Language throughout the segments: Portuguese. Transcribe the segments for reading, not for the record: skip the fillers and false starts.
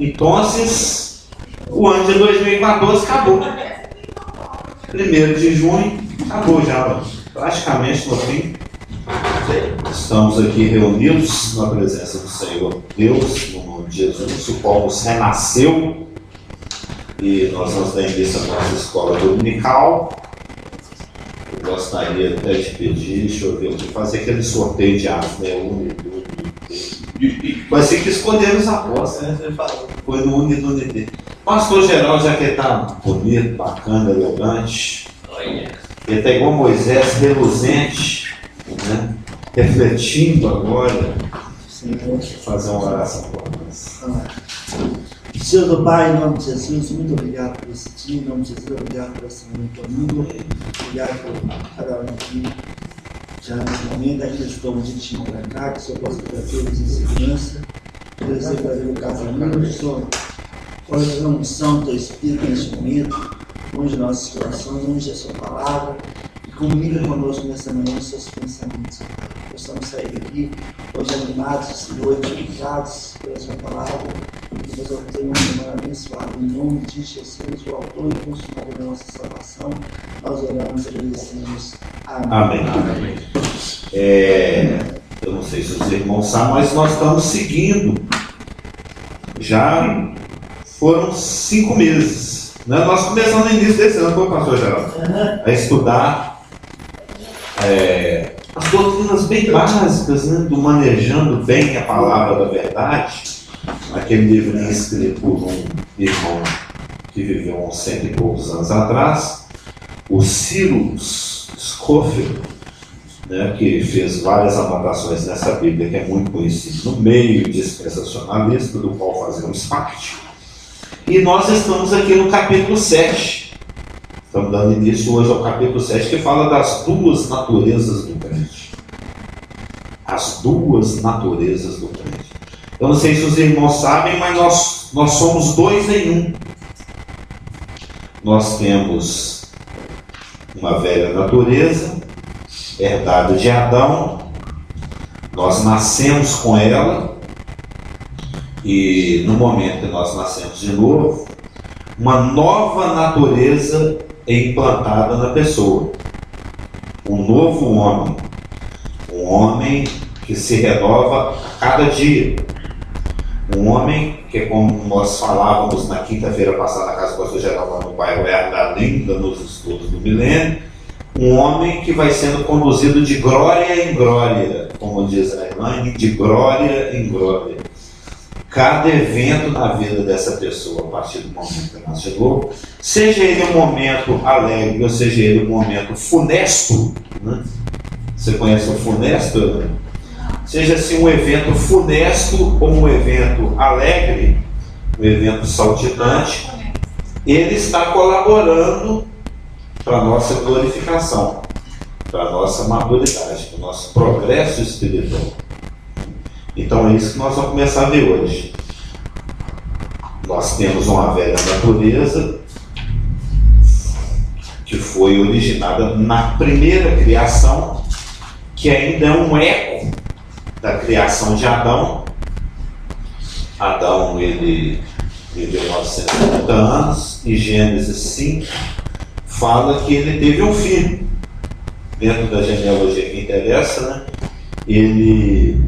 Então, o ano de 2014 acabou. 1º de junho, acabou já, praticamente no fim. Estamos aqui reunidos na presença do Senhor Deus, no nome de Jesus, o qual nos renasceu. E nós vamos dar início à nossa escola dominical. Eu gostaria até de pedir, deixa eu ver, de fazer aquele sorteio de atos, né? Vai ser que escolheram os apóstolos, né? Você falou. Foi no Unidunité. Pastor Geraldo, já que ele está bonito, bacana, elegante. Ele está igual Moisés, reluzente, né? Refletindo agora. Senhor, fazer uma oração por nós. Senhor do Pai, em nome de Jesus, muito obrigado por esse dia, em nome de Jesus, obrigado por essa manhã domingo, obrigado por cada um aqui, já nesse momento, aqui estamos de time para cá, que o Senhor possa ter todos em segurança, oferecer para ver o casamento, Senhor, olha a unção do Teu Espírito neste momento, onde nossos corações, onde a Sua palavra, e comunica conosco nessa manhã os seus pensamentos, possamos sair daqui, hoje animados, Senhor, edificados pela Sua palavra, que nós vamos ter uma semana abençoada. Em nome de Jesus, o autor e consumador da nossa salvação, nós oramos e agradecemos. Amém. Amém. Eu não sei se os irmãos sabem, mas nós estamos seguindo. Já foram 5 meses. Né? Nós começamos no início desse ano, foi, pastor Geraldo? A estudar as doutrinas bem básicas, né? Do manejando bem a palavra da verdade. Aquele livro escrito por um irmão que viveu uns 100 e poucos anos atrás, o Cyrus Scofield, né, que fez várias anotações nessa Bíblia, que é muito conhecido no meio dispensacionalista, do qual fazemos parte. E nós estamos aqui no capítulo 7. Estamos dando início hoje ao capítulo 7, que fala das 2 naturezas do crente. As 2 naturezas do crente. Eu não sei se os irmãos sabem, mas nós somos 2 em 1. Nós temos uma velha natureza, herdada de Adão. Nós nascemos com ela. E no momento que nós nascemos de novo, uma nova natureza é implantada na pessoa. Um novo homem. Um homem que se renova a cada dia. Um homem que, como nós falávamos na quinta-feira passada na casa do pastor Geraldo, lá no bairro da Linda, nos estudos do milênio, um homem que vai sendo conduzido de glória em glória, como diz a Elaine, de glória em glória. Cada evento na vida dessa pessoa, a partir do momento que nasce de novo, seja ele um momento alegre, ou seja ele um momento funesto, né? Você conhece o funesto, né? Seja assim um evento funesto ou um evento alegre, um evento saltitante, ele está colaborando para a nossa glorificação, para a nossa maturidade, para o nosso progresso espiritual. Então é isso que nós vamos começar a ver hoje. Nós temos uma velha natureza que foi originada na primeira criação, que ainda é um eco da criação de Adão. Adão, ele viveu 950 anos, e Gênesis 5 fala que ele teve um filho. Dentro da genealogia que interessa, né? Ele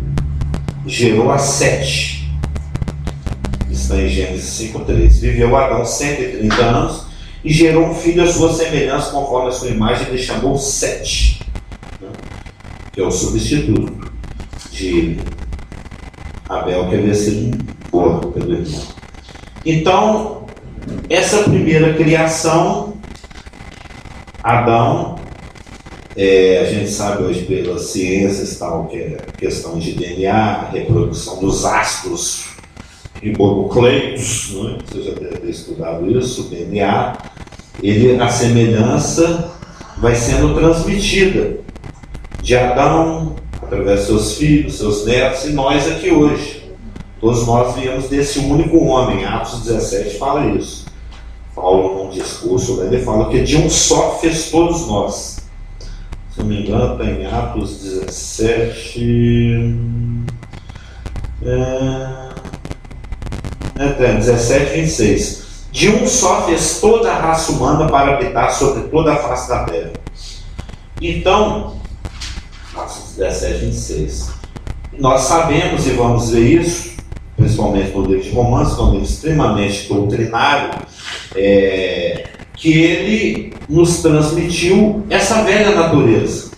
gerou a Sete. Está em Gênesis 5:3. Viveu Adão 130 anos e gerou um filho à sua semelhança, conforme a sua imagem, e ele chamou Sete, né? Que é o substituto de Abel, que havia sido morto pelo irmão. Então, essa primeira criação, Adão, a gente sabe hoje pelas ciências tal, que é questão de DNA, reprodução dos ácidos ribonucleicos, né? Você já deve ter estudado isso, o DNA, a semelhança vai sendo transmitida de Adão, através de seus filhos, seus netos, e nós aqui hoje. Todos nós viemos desse único homem. Atos 17 fala isso. Paulo, num discurso, ele fala que de um só fez todos nós. Se não me engano, está em Atos 17. 17, 26. De um só fez toda a raça humana para habitar sobre toda a face da terra. Então, 17, 26. Nós sabemos, e vamos ver isso, principalmente no livro de Romanos, que é um livro extremamente doutrinário, que ele nos transmitiu essa velha natureza.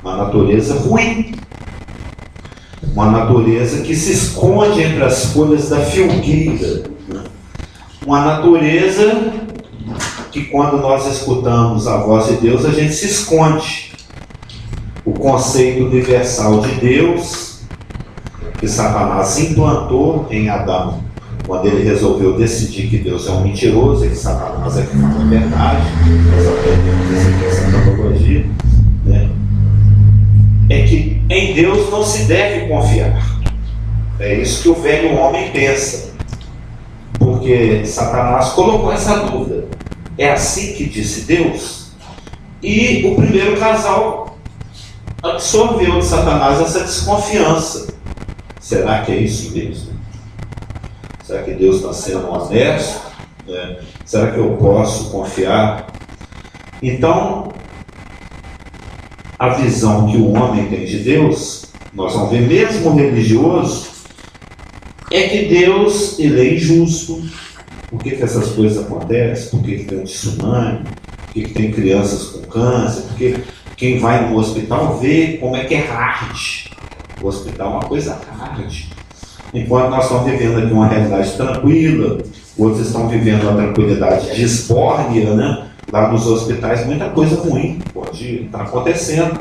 Uma natureza ruim. Uma natureza que se esconde entre as folhas da filgueira. Uma natureza que, quando nós escutamos a voz de Deus, a gente se esconde. O conceito universal de Deus, que Satanás implantou em Adão, quando ele resolveu decidir que Deus é um mentiroso e que Satanás é que fala a verdade, nós aprendemos isso aqui em Santa Teologia, né? É que em Deus não se deve confiar. É isso que o velho homem pensa. Porque Satanás colocou essa dúvida. É assim que disse Deus? E o primeiro casal absorveu de Satanás essa desconfiança. Será que é isso mesmo? Será que Deus está sendo honesto? Será que eu posso confiar? Então, a visão que o homem tem de Deus, nós vamos ver, mesmo religioso, é que Deus, ele é injusto. Por que essas coisas acontecem? Por que tem um tsunami? Por que tem crianças com câncer? Porque quem vai no hospital vê como é que é hard. O hospital é uma coisa hard. Enquanto nós estamos vivendo aqui uma realidade tranquila, outros estão vivendo a tranquilidade de esbórnia, né? Lá nos hospitais, muita coisa ruim pode estar acontecendo.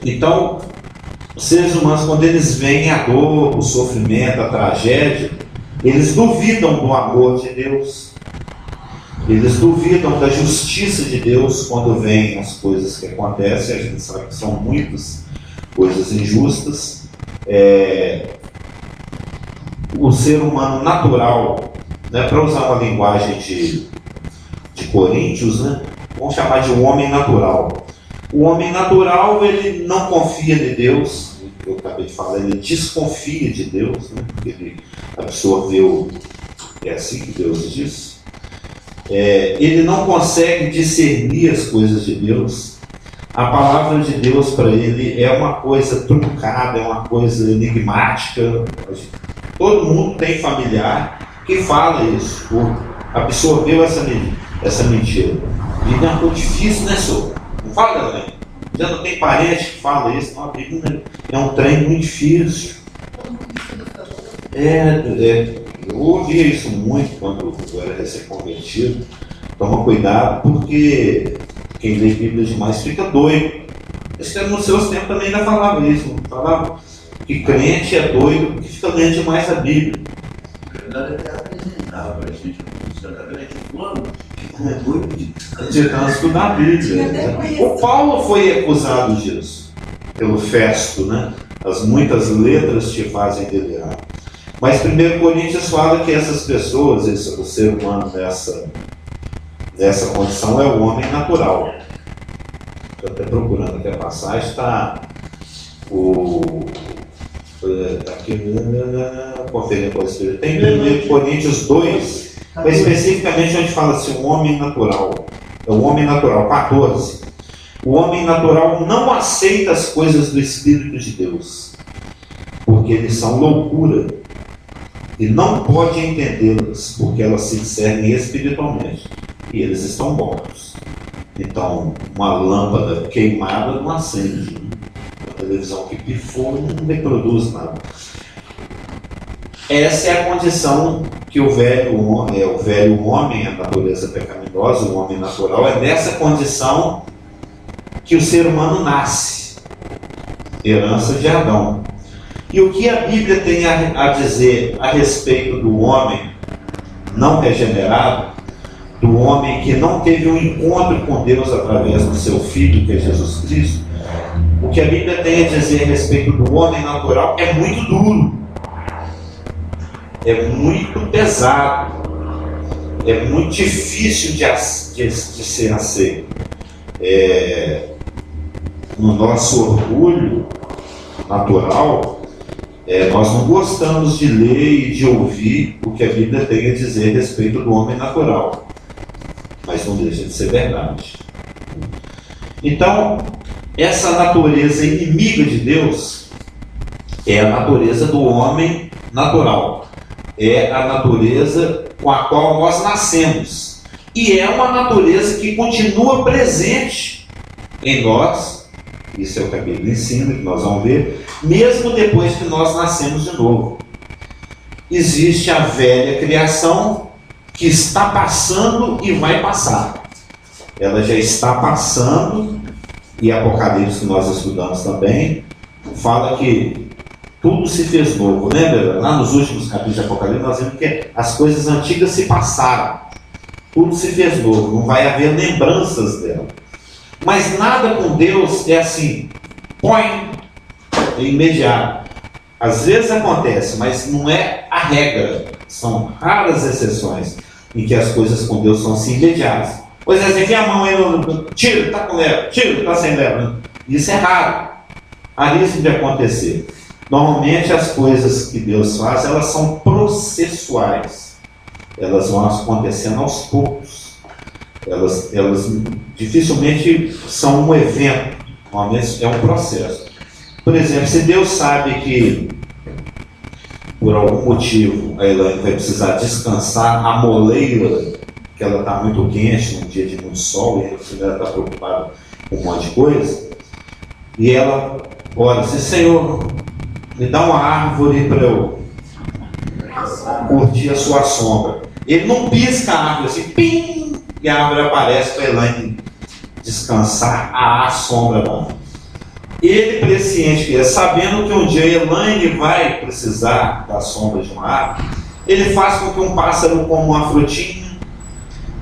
Então, os seres humanos, quando eles veem a dor, o sofrimento, a tragédia, eles duvidam do amor de Deus. Eles duvidam da justiça de Deus quando veem as coisas que acontecem. A gente sabe que são muitas coisas injustas. O ser humano natural, né, para usar uma linguagem de Coríntios, né, vamos chamar de um homem natural. O homem natural, ele não confia de Deus, eu acabei de falar, ele desconfia de Deus, né, porque ele absorveu, é assim que Deus diz. Ele não consegue discernir as coisas de Deus. A palavra de Deus para ele é uma coisa truncada, é uma coisa enigmática. Todo mundo tem familiar que fala isso, absorveu essa mentira. Vida é uma coisa difícil, né, senhor? Não fala, galera? Já não tem parente que fala isso, não, a Bíblia é um trem muito difícil. Eu ouvia isso muito quando eu era recém-convertido. Toma cuidado, porque quem lê Bíblia demais fica doido. Esse cara nos seus tempos também ainda falava isso, não falava que crente é doido porque fica lendo demais a Bíblia. Na verdade, até apresentava para a gente, de tanto estudar a Bíblia. O Paulo foi acusado disso, pelo Festo, né? As muitas letras te fazem delirar. Mas 1 Coríntios fala que essas pessoas, o ser humano nessa condição é o homem natural. Estou até procurando aqui a passagem, está aqui, conferindo com o Espírito. Tem 1 Coríntios 2, mas especificamente onde fala assim, o homem natural. É o homem natural, 14. O homem natural não aceita as coisas do Espírito de Deus, porque eles são loucura, e não pode entendê-las, porque elas se discernem espiritualmente, e eles estão mortos. Então, uma lâmpada queimada não acende, uma televisão que pifou não reproduz nada. Essa é a condição que o velho homem, a natureza pecaminosa, o homem natural, é nessa condição que o ser humano nasce, herança de Adão. E o que a Bíblia tem a dizer a respeito do homem não regenerado, do homem que não teve um encontro com Deus através do seu Filho, que é Jesus Cristo? O que a Bíblia tem a dizer a respeito do homem natural é muito duro, é muito pesado, é muito difícil de ser aceito. No nosso orgulho natural, Nós não gostamos de ler e de ouvir o que a Bíblia tem a dizer a respeito do homem natural, mas não deixa de ser verdade. Então, essa natureza inimiga de Deus é a natureza do homem natural, é a natureza com a qual nós nascemos, e é uma natureza que continua presente em nós. Isso é o que a Bíblia ensina, que nós vamos ver, mesmo depois que nós nascemos de novo. Existe a velha criação que está passando e vai passar. Ela já está passando, e Apocalipse, que nós estudamos também, fala que tudo se fez novo. Lembra? Lá nos últimos capítulos de Apocalipse nós vimos que as coisas antigas se passaram. Tudo se fez novo, não vai haver lembranças dela. Mas nada com Deus é assim, põe, é imediato. Às vezes acontece, mas não é a regra. São raras exceções em que as coisas com Deus são assim imediatas. Pois é, você enfia a mão aí no tiro, está com leva, tiro, está sem leva. Isso é raro. Raríssimo de acontecer. Normalmente as coisas que Deus faz, elas são processuais. Elas vão acontecendo aos poucos. Elas dificilmente são um evento, normalmente é um processo. Por exemplo, se Deus sabe que por algum motivo a Elaine vai precisar descansar a moleira, que ela está muito quente num dia de muito sol, e ela está preocupada com um monte de coisa, e ela ora assim: Senhor, me dá uma árvore para eu curtir a sua sombra. Ele não pisca a árvore assim, pim! E a árvore aparece para a Elaine descansar à sombra da árvore. Ele, presciente que é, sabendo que um dia a Elaine vai precisar da sombra de uma árvore, ele faz com que um pássaro coma uma frutinha,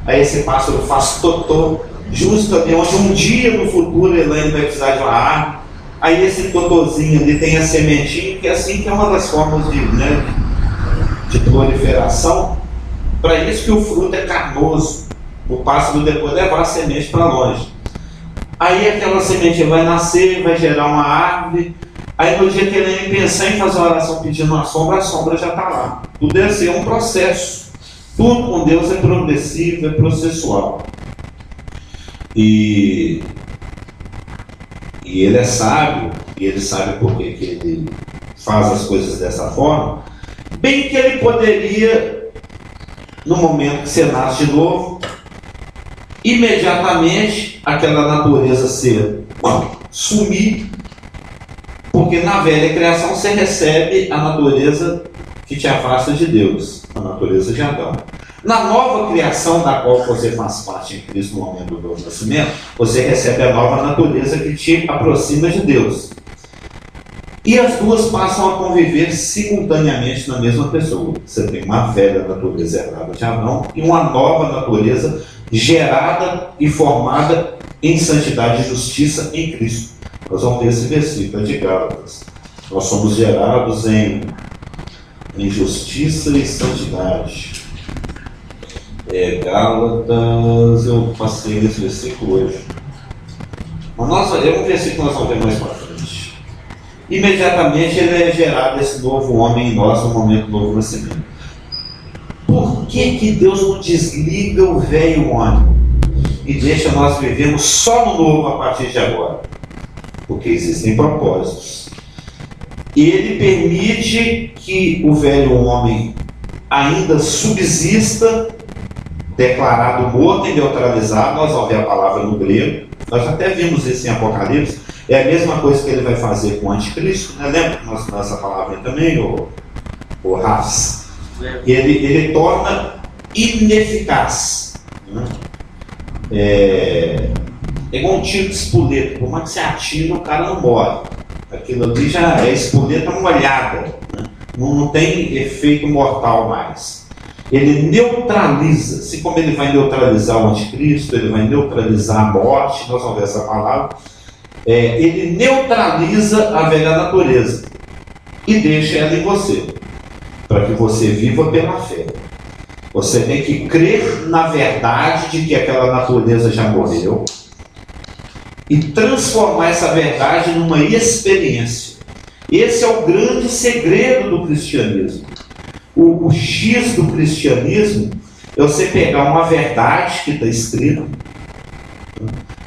aí esse pássaro faz totô, justo ali onde um dia no futuro a Elaine vai precisar de uma árvore, aí esse totôzinho ali tem a sementinha, que é assim que é uma das formas de proliferação. Para isso que o fruto é carnoso. O pássaro depois levar a semente para longe. Aí aquela semente vai nascer, vai gerar uma árvore. Aí no dia que ele pensar em fazer uma oração pedindo uma sombra, a sombra já está lá. Tudo é assim, é um processo. Tudo com Deus é progressivo, é processual. E ele é sábio, e ele sabe por que ele faz as coisas dessa forma. Bem que ele poderia, no momento que você nasce de novo, imediatamente aquela natureza sumir, porque na velha criação você recebe a natureza que te afasta de Deus, a natureza de Adão. Na nova criação da qual você faz parte em Cristo no momento do novo nascimento, você recebe a nova natureza que te aproxima de Deus. E as duas passam a conviver simultaneamente na mesma pessoa. Você tem uma velha natureza herdada de Adão e uma nova natureza gerada e formada em santidade e justiça em Cristo. Nós vamos ver esse versículo de Gálatas. Nós somos gerados em justiça e santidade. Gálatas, eu passei nesse versículo hoje. Mas é um versículo que nós vamos ver mais para frente. Imediatamente ele é gerado, esse novo homem em nós, no momento do novo nascimento. Por que Deus não desliga o velho homem e deixa nós vivermos só no novo a partir de agora? Porque existem propósitos. Ele permite que o velho homem ainda subsista, declarado morto e neutralizado. Nós vamos ver a palavra no grego. Nós até vimos isso em Apocalipse. É a mesma coisa que ele vai fazer com o anticristo, né? Lembra que nós nessa palavra também, o Rafs? Ele torna ineficaz. Né? É igual um tiro de espoleta. Por mais que você atira, o cara não morre. Aquilo ali já é espoleta molhada. Né? Não tem efeito mortal mais. Ele neutraliza. Se como ele vai neutralizar o anticristo, ele vai neutralizar a morte, nós vamos ver essa palavra. Ele neutraliza a velha natureza e deixa ela em você, para que você viva pela fé. Você tem que crer na verdade de que aquela natureza já morreu e transformar essa verdade numa experiência. Esse é o grande segredo do cristianismo. O X do cristianismo é você pegar uma verdade que está escrita.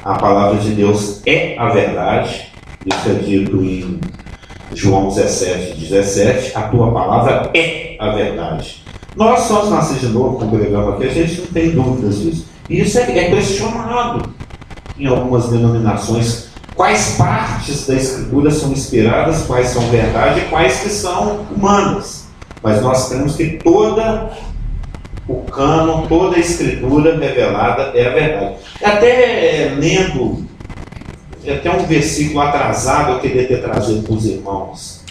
A palavra de Deus é a verdade. Isso é dito em João 17:17. A tua palavra é a verdade. Nós somos nascidos de novo, congregamos aqui, a gente não tem dúvidas disso. E isso é questionado em algumas denominações. Quais partes da Escritura são inspiradas, quais são verdade e quais que são humanas. Mas nós temos que toda o cânon, toda a Escritura revelada é a verdade. Até lendo, até um versículo atrasado eu queria ter trazido para os irmãos.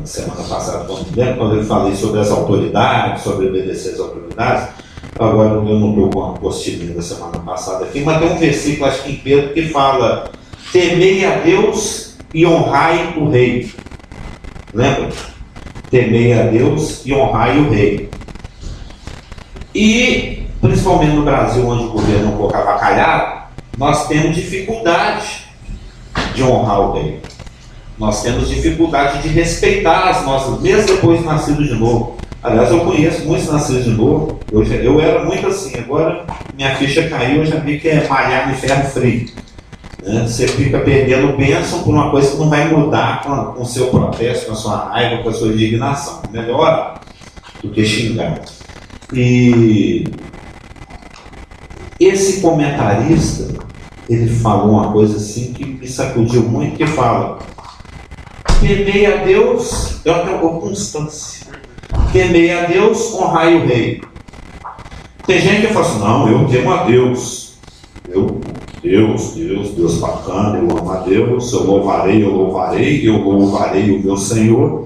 Semana passada, quando eu falei sobre as autoridades, sobre obedecer às autoridades, agora eu não estou com a apostilinha da semana passada aqui, mas tem um versículo, acho que em Pedro, que fala: temei a Deus e honrai o rei. Lembra? Temei a Deus e honrai o rei. E, principalmente no Brasil, onde o governo é um pouco avacalhado, nós temos dificuldade de honrar o rei. Nós temos dificuldade de respeitar as nossas, mesmo depois de nascido de novo. Aliás, eu conheço muitos nascidos de novo. Eu era muito assim, agora minha ficha caiu, eu já vi que é malhar no ferro frio. Né? Você fica perdendo bênção por uma coisa que não vai mudar com o seu protesto, com a sua raiva, com a sua indignação. Melhor do que xingar. E esse comentarista, ele falou uma coisa assim que me sacudiu muito, que fala: temei a Deus, é uma constância. Temei a Deus, honrai o rei. Tem gente que fala assim: não, eu temo a Deus. Deus bacana, eu amo a Deus, eu louvarei o meu Senhor.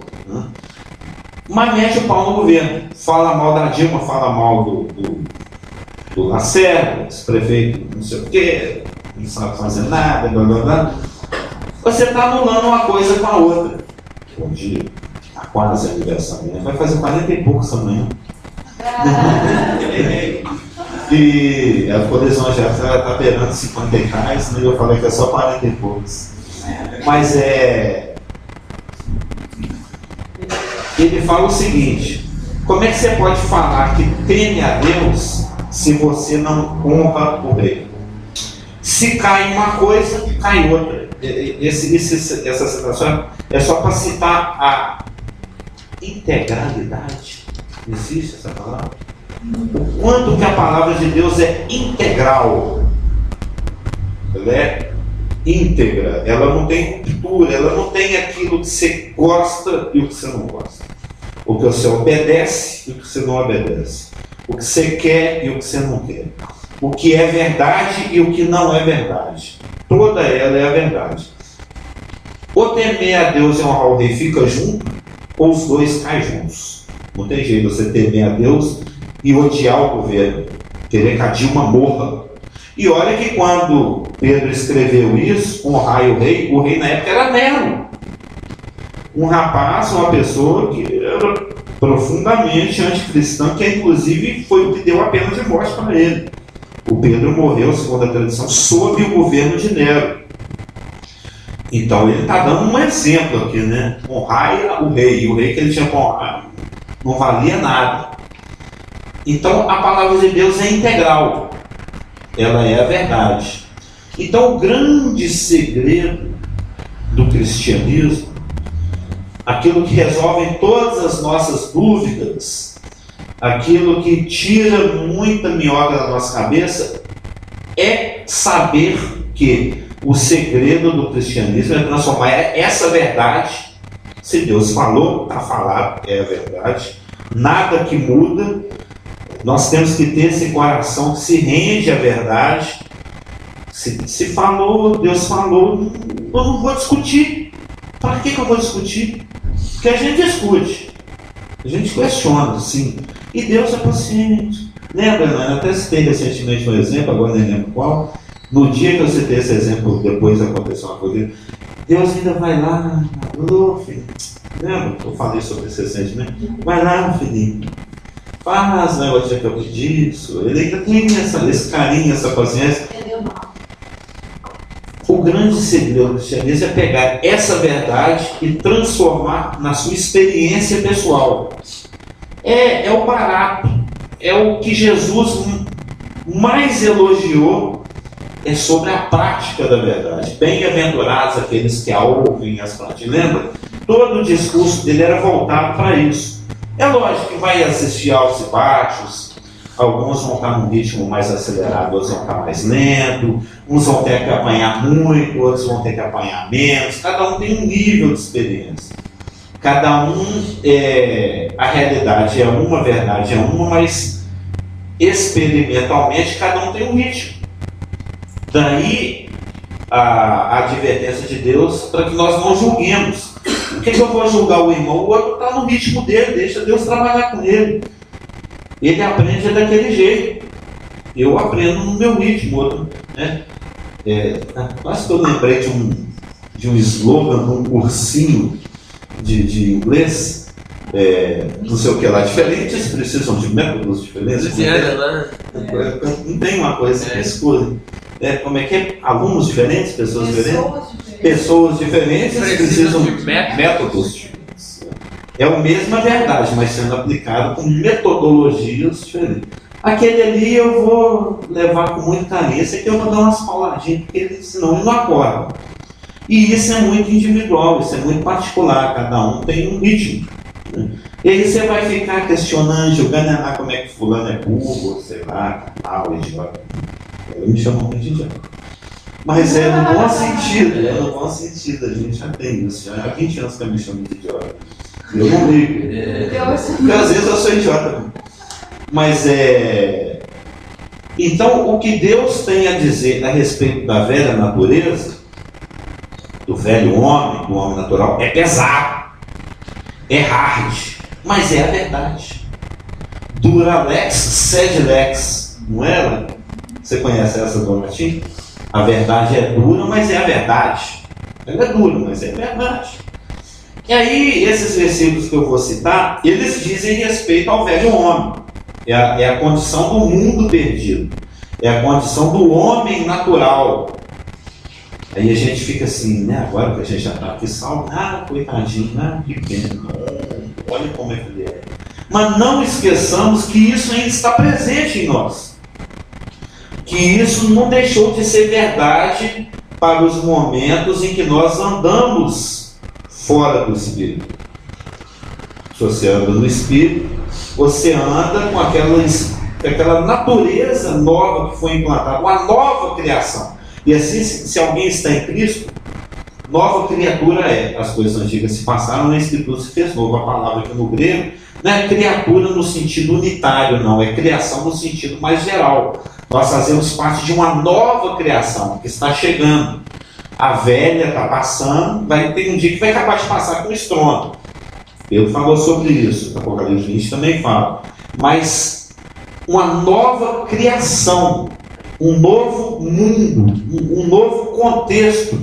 Mas mete o pau no governo. Fala mal da Dilma, fala mal do Lacerda, esse prefeito não sei o quê, não sabe fazer nada, blá blá blá. Você está anulando uma coisa com a outra. Bom dia, está quase aniversário, vai fazer 40 e poucos amanhã. E a colisão já está beirando 50 reais, né? Eu falei que é só 40 e poucos. Mas ele fala o seguinte: como é que você pode falar que teme a Deus se você não honra o rei? Se cai uma coisa, cai outra. Essa citação é só para citar a integralidade. Existe essa palavra? O quanto que a palavra de Deus é integral. Ela é íntegra. Ela não tem ruptura. Ela não tem aquilo que você gosta e o que você não gosta. O que você obedece e o que você não obedece. O que você quer e o que você não quer. O que é verdade e o que não é verdade. Toda ela é a verdade. Ou temer a Deus e honrar o rei fica junto, ou os dois caem juntos. Não tem jeito você temer a Deus e odiar o governo, querer que a Dilma morra. E olha que quando Pedro escreveu isso, honrai o rei na época era Nero. Um rapaz, uma pessoa que era profundamente anticristã, que inclusive foi o que deu a pena de morte para ele. O Pedro morreu, segundo a tradição, sob o governo de Nero. Então ele está dando um exemplo aqui, né? Honrai o rei. E o rei que ele tinha que honrar não valia nada. Então a palavra de Deus é integral. Ela é a verdade. Então o grande segredo do cristianismo, aquilo que resolve todas as nossas dúvidas, aquilo que tira muita minhoca da nossa cabeça, é saber que o segredo do cristianismo é transformar essa verdade. Se Deus falou, está falado, é a verdade. Nada que muda. Nós temos que ter esse coração que se rende à verdade. Se falou, Deus falou, eu não vou discutir. Para que eu vou discutir? Porque a gente discute. A gente questiona, sim. E Deus é paciente. Lembra, Ana? Eu até citei recentemente um exemplo, agora nem lembro qual. No dia que eu citei esse exemplo, depois aconteceu uma coisa, Deus ainda vai lá, filho. Lembra que eu falei sobre isso recentemente? Vai lá, filhinho. Faz negócio que eu pedi isso. Ele ainda tem esse carinho, essa paciência. O grande segredo do cristianismo é pegar essa verdade e transformar na sua experiência pessoal. É o barato, é o que Jesus mais elogiou, é sobre a prática da verdade. Bem-aventurados aqueles que a ouvem e as praticam. Lembra? Todo o discurso dele era voltado para isso. É lógico que vai existir altos e baixos, alguns vão estar num ritmo mais acelerado, outros vão estar mais lento, uns vão ter que apanhar muito, outros vão ter que apanhar menos. Cada um tem um nível de experiência. Cada um, a realidade é uma, a verdade é uma, mas experimentalmente cada um tem um ritmo. Daí a advertência de Deus para que nós não julguemos. Por que eu vou julgar o irmão? O outro está no ritmo dele, deixa Deus trabalhar com ele. Ele aprende daquele jeito. Eu aprendo no meu ritmo. Outro, né? Quase que eu lembrei de um slogan, de um cursinho de inglês. Não sei o que lá, diferentes precisam de métodos diferentes. Não tem uma coisa que escolhe. Como é que é? Alunos diferentes, pessoas diferentes? Pessoas diferentes precisam de métodos diferentes. É a mesma verdade, mas sendo aplicado com metodologias diferentes. Aquele ali eu vou levar com muito carinho, esse aqui eu vou dar umas pauladinhas, porque senão ele não acorda. E isso é muito individual, isso é muito particular, cada um tem um ritmo. E aí você vai ficar questionando, julgando como é que fulano é burro, sei lá, tal, idiota. Eu me chamo muito de idiota. Mas é no bom sentido, a gente já tem isso, já há 20 anos que eu me chamo de idiota. Eu não ligo. Porque às vezes eu sou idiota. Mas então, o que Deus tem a dizer a respeito da velha natureza, do velho homem, do homem natural, é pesado, é hard, mas é a verdade. Dura lex, sed lex, não é? Você conhece essa do latim? A verdade é dura, mas é a verdade. Ela é dura, mas é a verdade. E aí, esses versículos que eu vou citar, eles dizem respeito ao velho homem. É a condição do mundo perdido. É a condição do homem natural. Aí a gente fica assim, né? Agora que a gente já está aqui salvo, coitadinho, que pena, olha como é que ele é. Mas não esqueçamos que isso ainda está presente em nós. Que isso não deixou de ser verdade para os momentos em que nós andamos fora do Espírito. Se você anda no Espírito, você anda com aquela natureza nova que foi implantada, uma nova criação. E assim, se alguém está em Cristo, nova criatura é. As coisas antigas se passaram, na Escritura se fez novo. A palavra aqui no grego não é criatura no sentido unitário, não. É criação no sentido mais geral. Nós fazemos parte de uma nova criação que está chegando. A velha está passando, vai ter um dia que vai acabar de passar com estrondo. Pedro falou sobre isso, o Apocalipse 20 também fala. Mas uma nova criação, um novo mundo, um novo contexto,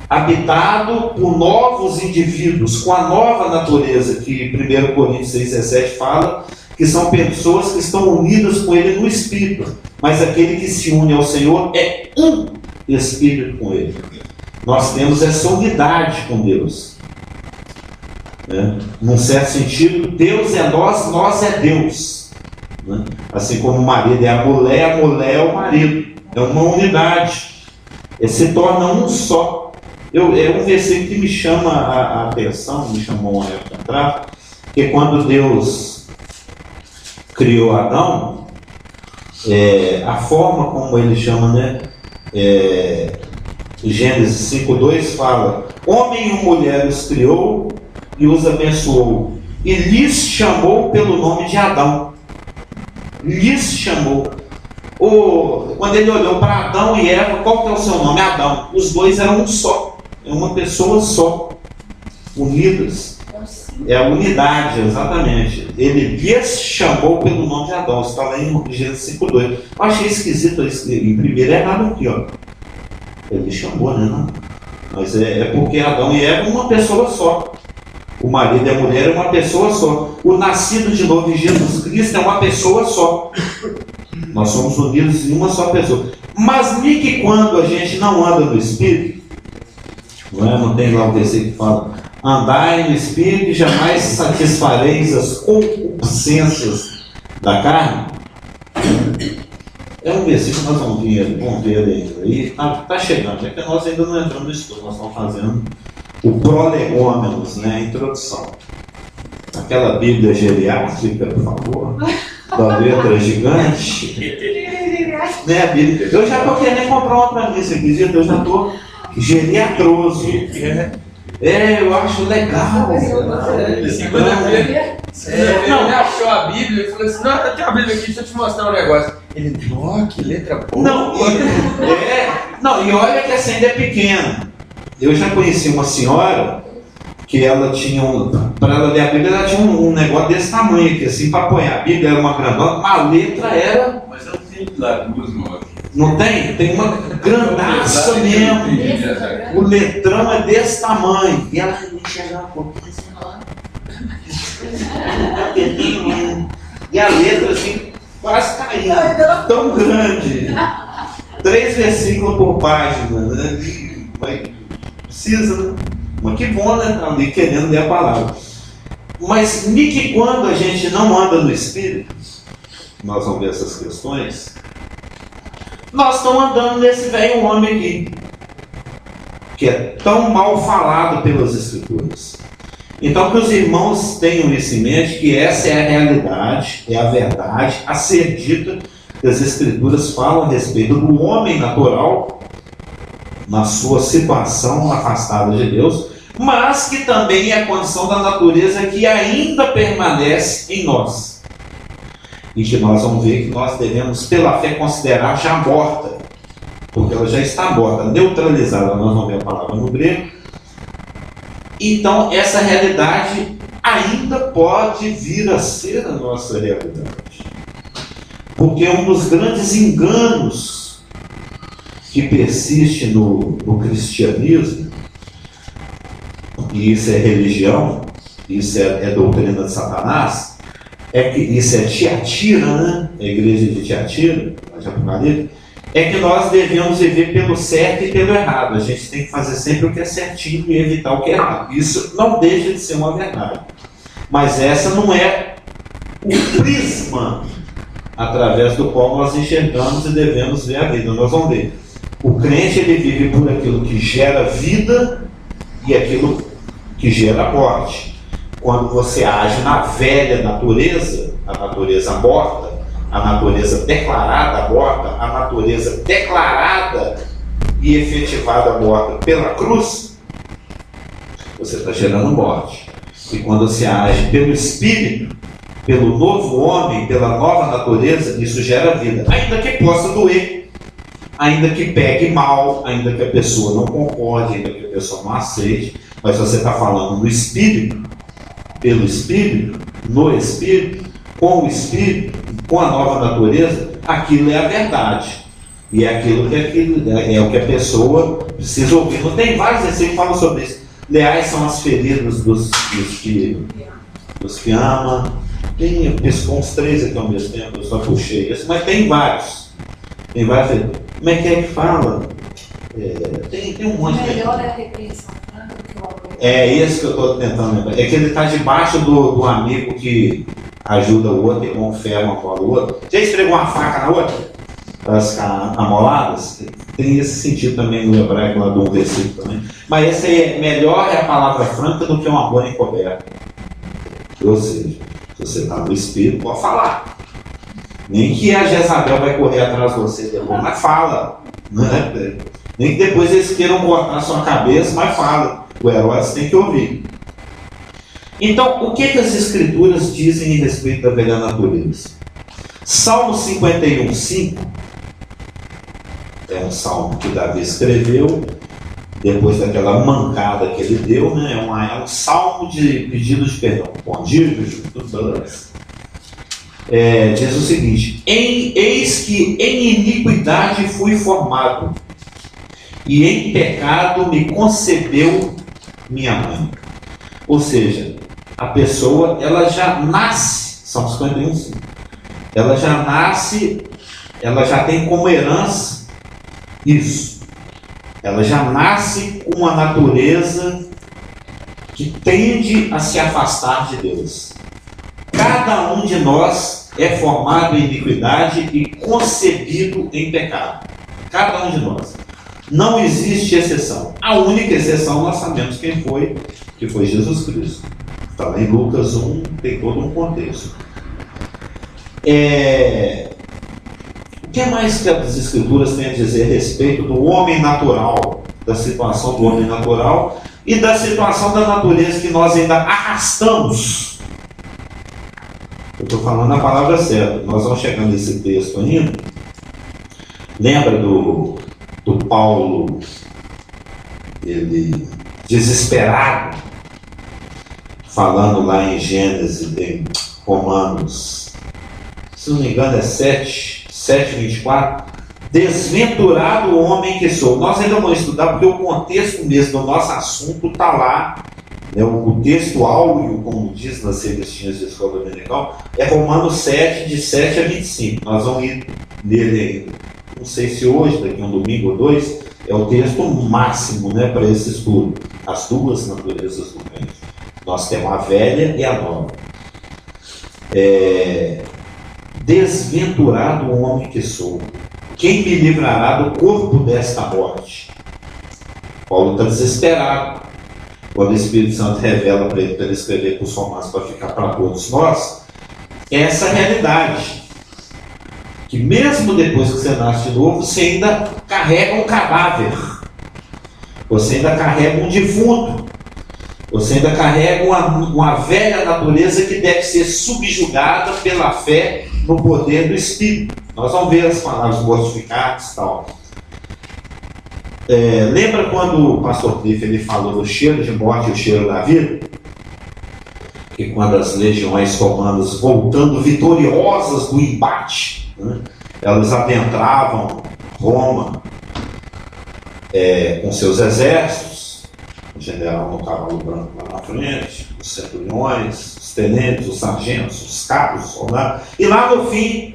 habitado por novos indivíduos, com a nova natureza que 1 Coríntios 6,17 fala, que são pessoas que estão unidas com Ele no Espírito, mas aquele que se une ao Senhor é um Espírito com Ele. Nós temos essa unidade com Deus. Num certo sentido, Deus é nós é Deus. Assim como o marido é a mulher é o marido. É uma unidade. Se torna um só. É um versículo que me chama a atenção, me chamou uma época atrás, que quando Deus criou Adão, a forma como ele chama, Gênesis 5:2 fala: homem e mulher os criou e os abençoou, e lhes chamou pelo nome de Adão. Lhes chamou. Quando ele olhou para Adão e Eva, qual que é o seu nome? Adão. Os dois eram um só, é uma pessoa só, unidas. É a unidade, exatamente. Ele lhes chamou pelo nome de Adão. Isso está lá em Gênesis 5:2. Eu achei esquisito isso. Em primeiro é errado aqui, ó. Ele chamou, né? Não? Mas é porque Adão e Eva é uma pessoa só. O marido e a mulher é uma pessoa só. O nascido de novo em Jesus Cristo é uma pessoa só. Nós somos unidos em uma só pessoa. Mas nem que quando a gente não anda no Espírito, não tem lá o versículo que fala: andai no Espírito e jamais satisfareis as concupiscências da carne. É um versículo que nós vamos ver ainda. Aí está chegando, é que nós ainda não entramos no estudo, nós estamos fazendo o prolegômenos, né, a introdução. Aquela Bíblia geriátrica, por favor, da letra gigante. Né, Bíblia? Eu já estou querendo comprar uma para mim, você acredita? Eu já estou geriatroso. Eu acho legal. Segunda-feira ele achou a Bíblia e falou assim: não, tem uma Bíblia aqui, deixa eu te mostrar um negócio. Ele, ó, que letra boa. Não, e olha que essa ainda é pequena. Eu já conheci uma senhora que ela tinha para ela ler a Bíblia, ela tinha um negócio desse tamanho aqui, assim, para apoiar. A Bíblia era uma grandona, a letra era. Mas eu tenho de lá duas mãos. Não tem? Tem uma grandaça mesmo. O letrão é desse tamanho. E ela enxergava um pouquinho assim, ó. E a letra assim, quase caindo. Tão grande. 3 versículos por página. Né? Precisa, né? Mas que bom, né? Tá ali querendo ler a palavra. Mas nem que quando a gente não anda no Espírito, nós vamos ver essas questões. Nós estamos andando nesse velho homem aqui, que é tão mal falado pelas Escrituras. Então, que os irmãos tenham isso em mente, que essa é a realidade, é a verdade a ser dita, que as Escrituras falam a respeito do homem natural, na sua situação afastada de Deus, mas que também é a condição da natureza que ainda permanece em nós. E que nós vamos ver que nós devemos, pela fé, considerar já morta, porque ela já está morta, neutralizada, nós vamos ver a palavra no grego. Então, essa realidade ainda pode vir a ser a nossa realidade. Porque um dos grandes enganos que persiste no cristianismo, e isso é religião, isso é doutrina de Satanás, é que isso é Tiatira, né? A igreja de Tiatira, de Apocalipse, é que nós devemos viver pelo certo e pelo errado. A gente tem que fazer sempre o que é certinho e evitar o que é errado. Isso não deixa de ser uma verdade. Mas essa não é o prisma através do qual nós enxergamos e devemos ver a vida. Nós vamos ver. O crente, ele vive por aquilo que gera vida e aquilo que gera morte. Quando você age na velha natureza, a natureza morta, a natureza declarada morta, a natureza declarada e efetivada morta pela cruz, você está gerando morte. E quando você age pelo Espírito, pelo novo homem, pela nova natureza, isso gera vida. Ainda que possa doer, ainda que pegue mal, ainda que a pessoa não concorde, ainda que a pessoa não aceite, mas você está falando do Espírito, pelo Espírito, no Espírito, com o Espírito, com a nova natureza, aquilo é a verdade. E é aquilo que é o que a pessoa precisa ouvir. Não tem vários versículos que falam sobre isso. Leais são as feridas dos que amam. Tem uns 3 aqui ao mesmo tempo, eu só puxei isso, mas tem vários. Tem vários. Como é que fala? Tem um monte de. Melhor é a repreensão franca do que o amor. É isso que eu estou tentando lembrar. É que ele está debaixo do amigo que ajuda o outro, e com fé amola o outro. Já esfregou uma faca na outra? Para elas ficar amoladas? Tem esse sentido também no hebraico, lá do versículo também. Mas esse aí, melhor é a palavra franca do que um amor encoberto. Ou seja, se você está no Espírito, pode falar. Nem que a Jezabel vai correr atrás de você depois, mas fala. Né? Nem que depois eles queiram cortar a sua cabeça, mas fala. O Herodes tem que ouvir. Então, o que as Escrituras dizem a respeito da velha natureza? Salmo 51:5 é um salmo que Davi escreveu depois daquela mancada que ele deu, né? É um salmo de pedido de perdão. Bom dia, tudo bem? Diz o seguinte: eis que em iniquidade fui formado, e em pecado me concebeu minha mãe. Ou seja, a pessoa, ela já nasce, Salmo 51:5, ela já nasce, ela já tem como herança Isso. Ela já nasce com uma natureza que tende a se afastar de Deus. Cada um de nós é formado em iniquidade e concebido em pecado. Cada um de nós. Não existe exceção. A única exceção nós sabemos quem foi, que foi Jesus Cristo. Está lá em Lucas 1, tem todo um contexto. O que mais que as Escrituras têm a dizer a respeito do homem natural, da situação do homem natural e da situação da natureza que nós ainda arrastamos? Eu estou falando a palavra certa. Nós vamos chegar nesse texto ainda. Lembra do Paulo, ele desesperado, falando lá em Gênesis, em Romanos, se não me engano é 7:24, desventurado o homem que sou. Nós ainda vamos estudar porque o contexto mesmo do nosso assunto está lá, né? O texto áureo, como diz nas revistinhas de escola dominical, é Romanos 7, de 7 a 25. Nós vamos ir nele ainda. Não sei se hoje, daqui a um domingo ou dois, é o texto máximo, né, para esse estudo. As duas naturezas do reino. Nós temos a velha e a nova. Desventurado o homem que sou. Quem me livrará do corpo desta morte? Paulo está desesperado. Quando o Espírito Santo revela para ele escrever com os romanos para ficar para todos nós, essa realidade. Que mesmo depois que você nasce de novo, você ainda carrega um cadáver. Você ainda carrega um defunto. Você ainda carrega uma velha natureza que deve ser subjugada pela fé no poder do Espírito. Nós vamos ver as palavras mortificadas e tal. Lembra quando o pastor Cliff ele falou do cheiro de morte e o cheiro da vida? Que quando as legiões romanas, voltando vitoriosas do embate, né, elas adentravam Roma com seus exércitos, o general no cavalo branco lá na frente, os centuriões, os tenentes, os sargentos, os cabos, os soldados, e lá no fim,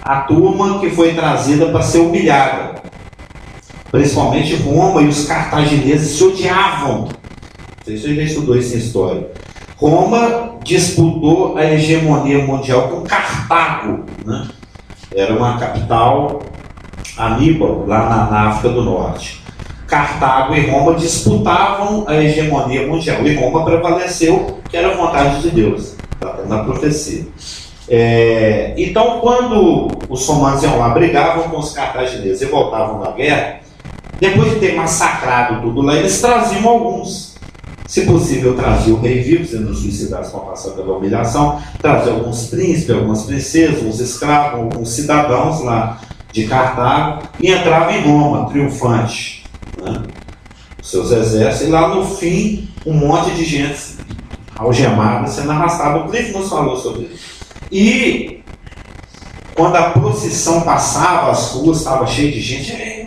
a turma que foi trazida para ser humilhada. Principalmente Roma e os cartagineses se odiavam. Você já estudou isso em história. Roma disputou a hegemonia mundial com Cartago, né? Era uma capital, Aníbal, lá na África do Norte. Cartago e Roma disputavam a hegemonia mundial, e Roma prevaleceu, que era a vontade de Deus, na profecia. Então, quando os romanos iam lá, brigavam com os cartagineses e voltavam da guerra, depois de ter massacrado tudo lá, eles traziam alguns. Se possível, trazia o rei vivo, se não suicidasse com a passar pela humilhação, trazia alguns príncipes, algumas princesas, uns escravos, alguns cidadãos lá de Cartago, e entrava em Roma, triunfante, né? Os seus exércitos, e lá no fim, um monte de gente algemada sendo arrastada. O Cliff nos falou sobre isso. E quando a procissão passava, as ruas estavam cheias de gente,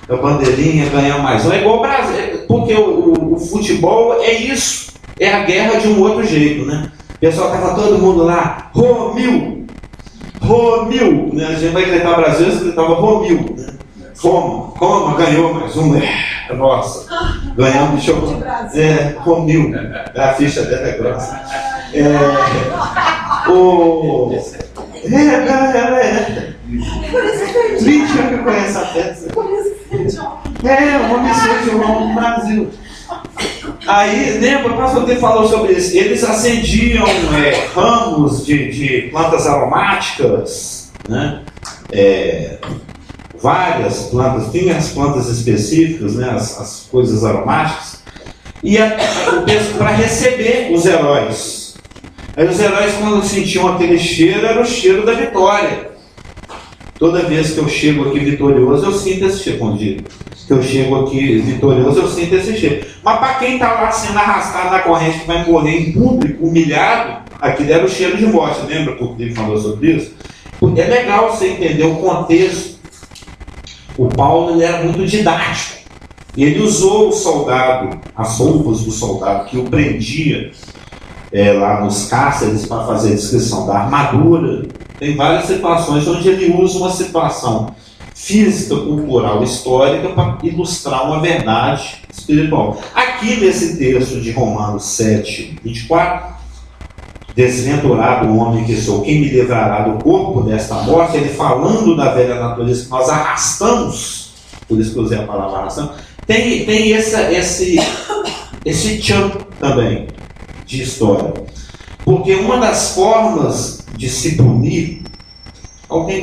a bandeirinha ganha mais um. É igual o Brasil, porque o futebol é isso, é a guerra de um outro jeito, né? O pessoal estava todo mundo lá, Romil, né? A gente vai gritar Brasil, eles gritavam Romil, né? Roma ganhou mais um, nossa, ganhamos, deixa eu... Romil, a ficha dela é grossa. Lídia que conhece a peça. Uma missão de Roma no Brasil. Aí, lembra, o pastor que falou sobre isso. Eles acendiam ramos de plantas aromáticas, né? Várias plantas, tinha as plantas específicas, né? As coisas aromáticas, e para receber os heróis. Aí os heróis, quando sentiam aquele cheiro, era o cheiro da vitória. Toda vez que eu chego aqui vitorioso, eu sinto esse cheiro. Quando eu chego aqui vitorioso, eu sinto esse cheiro. Mas para quem está lá sendo arrastado na corrente, que vai morrer em público, humilhado, aquilo era o cheiro de morte. Lembra que o Cliff falou sobre isso? É legal você entender o contexto. O Paulo ele era muito didático. E ele usou o soldado, as roupas do soldado que o prendia lá nos cárceres para fazer a descrição da armadura. Tem várias situações onde ele usa uma situação física, cultural, histórica para ilustrar uma verdade espiritual. Aqui nesse texto de Romanos 7, 24, desventurado o homem que sou, quem me livrará do corpo desta morte, ele falando da velha natureza que nós arrastamos, por isso que eu usei a palavra arrastamos, tem esse tchan também de história. Porque uma das formas de se punir,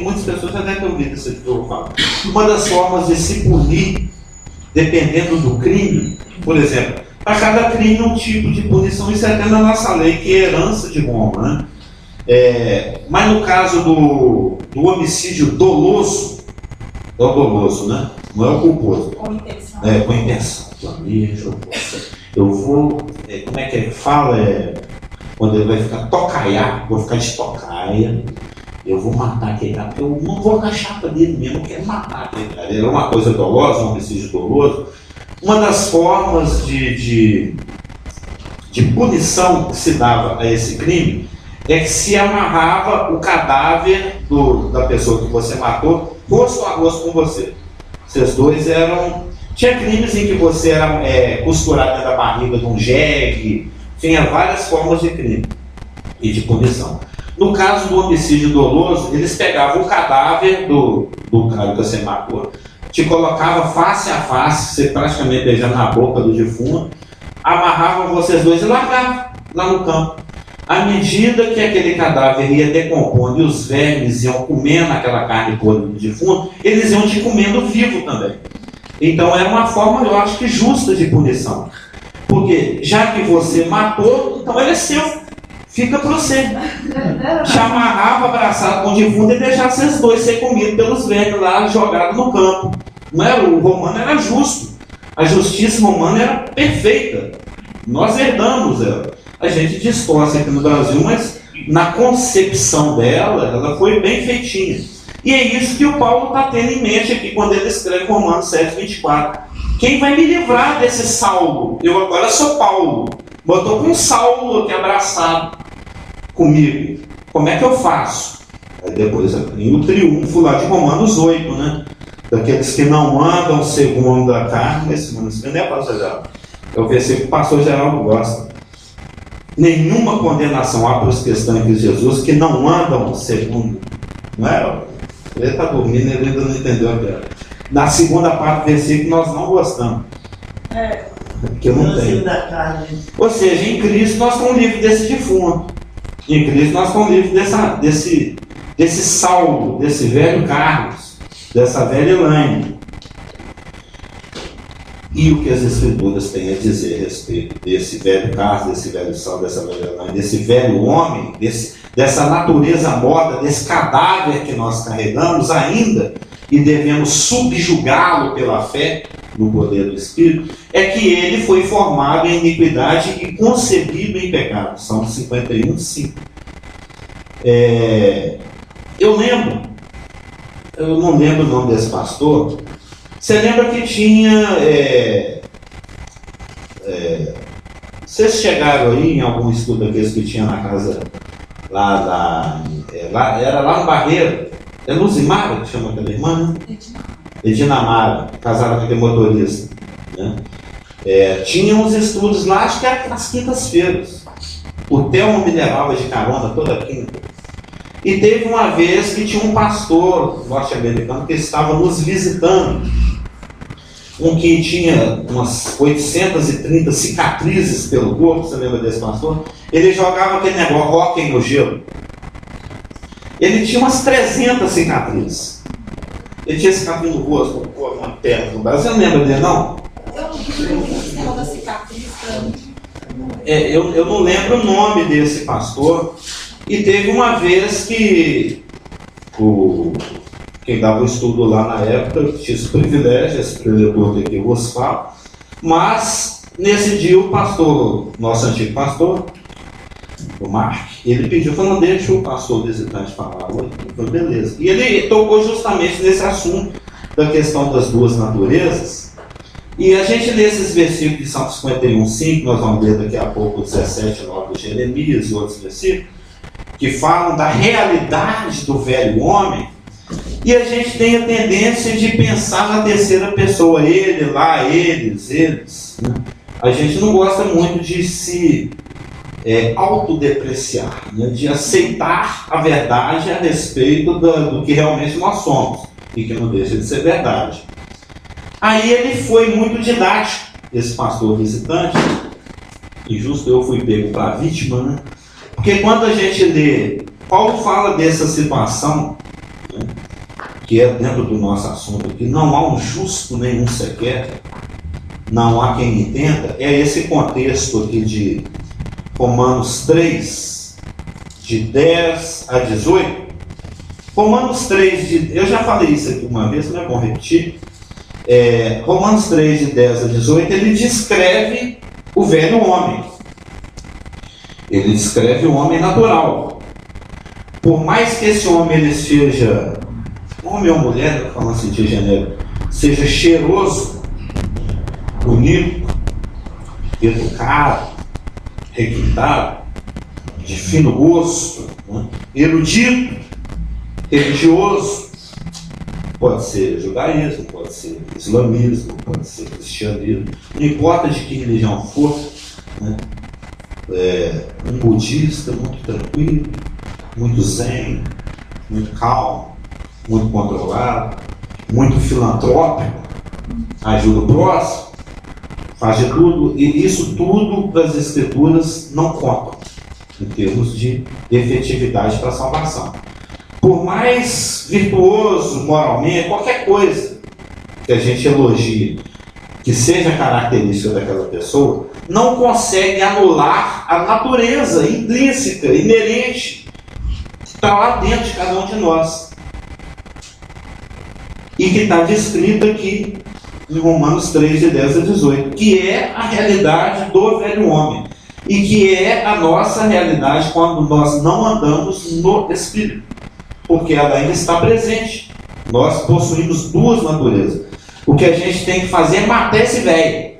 muitas pessoas já devem ter ouvido isso que eu falo, uma das formas de se punir, dependendo do crime, por exemplo, para cada crime um tipo de punição, isso é até na nossa lei, que é herança de Roma, né? Mas no caso do homicídio doloso, é o doloso, né? Não é o culposo. Com intenção. Com intenção. Eu vou. Como é que fala? Quando ele vai ficar tocaiar, vou ficar de tocaia, eu vou matar aquele cara, porque eu não vou na chapa dele mesmo, eu quero matar aquele cara. Era uma coisa dolosa, um homicídio doloso. Uma das formas de punição que se dava a esse crime é que se amarrava o cadáver da pessoa que você matou, rosto a rosto com você. Vocês dois eram... Tinha crimes em que você era costurado dentro da barriga de um jegue, tinha várias formas de crime e de punição. No caso do homicídio doloso, eles pegavam o cadáver do cara que você matou, te colocava face a face, você praticamente beijando na boca do defunto, amarravam vocês dois e largavam lá no campo. À medida que aquele cadáver ia decompondo e os vermes iam comendo aquela carne toda do defunto, eles iam te comendo vivo também. Então era uma forma, eu acho que justa de punição. Porque já que você matou, então ele é seu. Fica para você. Te amarrava abraçado com o defunto e deixava vocês dois ser comidos pelos vermes lá, jogados no campo. Não era, o romano era justo. A justiça romana era perfeita. Nós herdamos ela. A gente distorce aqui no Brasil, mas na concepção dela, ela foi bem feitinha. E é isso que o Paulo está tendo em mente aqui quando ele escreve Romanos 7, 24. Quem vai me livrar desse Saulo? Eu agora sou Paulo. Botou com um Saulo aqui abraçado comigo. Como é que eu faço? Aí depois tem o triunfo lá de Romanos 8, né? Daqueles que não andam segundo a carne, esse não é pastor geral. É o versículo que o pastor Geraldo gosta. Nenhuma condenação há para os que estão em Cristo Jesus que não andam segundo. Não é? Ele está dormindo, ele ainda não entendeu a piada. Na segunda parte do versículo nós não gostamos. Porque não tem. Ou seja, em Cristo nós estamos livres desse defunto. Em Cristo nós estamos livres desse Saulo, desse velho Carlos, dessa velha Elaine. E o que as Escrituras têm a dizer a respeito desse velho Carlos, desse velho Saulo, dessa velha Elaine, desse velho homem, dessa natureza morta, desse cadáver que nós carregamos ainda e devemos subjugá-lo pela fé no poder do Espírito, é que ele foi formado em iniquidade e concebido em pecado. Salmo 51, 5. Eu não lembro o nome desse pastor. Você lembra que tinha... vocês chegaram aí em algum estudo daqueles que tinha na casa era lá no Barreiro, é Luzimara que chama aquela irmã, né? Edinamara, casada com aquele motorista, né? Tinha uns estudos lá, acho que era nas quintas-feiras. O Thelmo me levava de carona toda quinta. E teve uma vez que tinha um pastor norte-americano que estava nos visitando, um que tinha umas 830 cicatrizes pelo corpo. Você lembra desse pastor? Ele jogava aquele negócio, hóquei no gelo. Ele tinha umas 300 cicatrizes. Ele tinha cicatriz no rosto, uma perna no braço. Você não lembra dele, não? Eu não vi esse negócio da cicatriz pra mim. Eu não lembro o nome desse pastor. E teve uma vez que quem dava o estudo lá na época tinha esse privilégio, esse preletor que eu vos falo. Mas nesse dia o pastor, nosso antigo pastor, o Mark, ele pediu, falou, deixa o pastor visitante falar. Eu falei, beleza. E ele tocou justamente nesse assunto da questão das duas naturezas. E a gente lê esses versículos de Salmo 51, 5, nós vamos ler daqui a pouco 17, 9 de Jeremias e outros versículos, que falam da realidade do velho homem. E a gente tem a tendência de pensar na terceira pessoa, ele, lá, eles. Né? A gente não gosta muito de se autodepreciar, né? De aceitar a verdade a respeito do que realmente nós somos, e que não deixa de ser verdade. Aí ele foi muito didático, esse pastor visitante, e justo eu fui pego para a vítima, né? Porque quando a gente lê, Paulo fala dessa situação, né, que é dentro do nosso assunto aqui, não há um justo nenhum sequer, não há quem entenda, é esse contexto aqui de Romanos 3, de 10 a 18. Romanos 3, eu já falei isso aqui uma vez, não é bom repetir. Romanos 3, de 10 a 18, ele descreve o velho homem. Ele descreve o homem natural. Por mais que esse homem ele seja, homem ou mulher, falando assim de gênero, seja cheiroso, bonito, educado, requintado, de fino gosto, né? Erudito, religioso, pode ser judaísmo, pode ser islamismo, pode ser cristianismo, não importa de que religião for, né? Um budista muito tranquilo, muito zen, muito calmo, muito controlado, muito filantrópico, ajuda o próximo, faz de tudo, e isso tudo das Escrituras não conta em termos de efetividade para a salvação. Por mais virtuoso moralmente, qualquer coisa que a gente elogie, que seja característica daquela pessoa, não consegue anular a natureza intrínseca, inerente, que está lá dentro de cada um de nós. E que está descrita aqui em Romanos 3, de 10 a 18, que é a realidade do velho homem. E que é a nossa realidade quando nós não andamos no Espírito. Porque ela ainda está presente. Nós possuímos duas naturezas. O que a gente tem que fazer é matar esse velho.